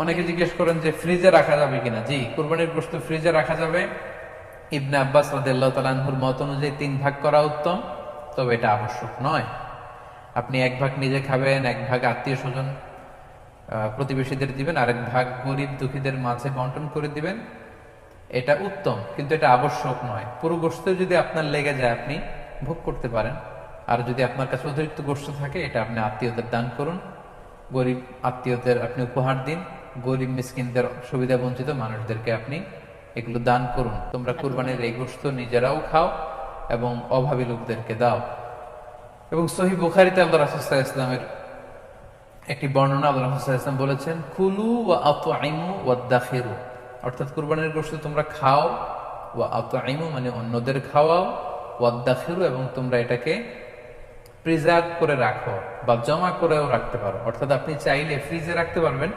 অনেকে জিজ্ঞেস করেন যে ফ্রিজে রাখা যাবে কিনা। জি, কুরবানির গোশত ফ্রিজে রাখা যাবে। ইবনে আব্বাস রাদিয়াল্লাহু তাআলা আনহুর মত অনুযায়ী 3 ভাগ করা উত্তম, তবে এটা আবশ্যক নয়। আপনি 1 ভাগ নিজে খাবেন, 1 ভাগ আত্মীয় স্বজন প্রতিবেশীদের দিবেন, আরেক ভাগ গরিব দুঃখীদের মাঝে বন্টন করে দিবেন, এটা উত্তম, কিন্তু এটা আবশ্যক নয়। পুরো গোশত যদি আপনার লেগে যায় আপনি ভোগ করতে পারেন, আর যদি আপনার কাছে অতিরিক্ত গোশত থাকে এটা আপনি আত্মীয়দের দান করুন, গরিব আত্মীয়দের আপনি উপহার দিন, গরিব মিসকিনদের, সুবিধা বঞ্চিত মানুষদেরকে আপনি এগুলো দান করুন। তোমরা কুরবানির এই গোশত নিজেরাও খাও এবং অভাবী লোকদেরকে দাও। এবং সহিহ বুখারীতে আল্লাহ রাসূল সাল্লাল্লাহু আলাইহি ওয়াসাল্লামের একটি বর্ণনা, আল্লাহ রাসূল সাল্লাল্লাহু আলাইহি ওয়াসাল্লাম বলেছেন, কুলু ওয়া আতঈমু ওয়াদাখিরু, অর্থাৎ কুরবানির গোশত তোমরা খাও, ওয়া আতঈমু মানে অন্যদের খাওয়াও, ওয়াদাখিরু এবং তোমরা এটাকে প্রিজার্ভ করে রাখো বা জমা করেও রাখতে পারো। অর্থাৎ আপনি চাইলে ফ্রিজে রাখতে পারবেন,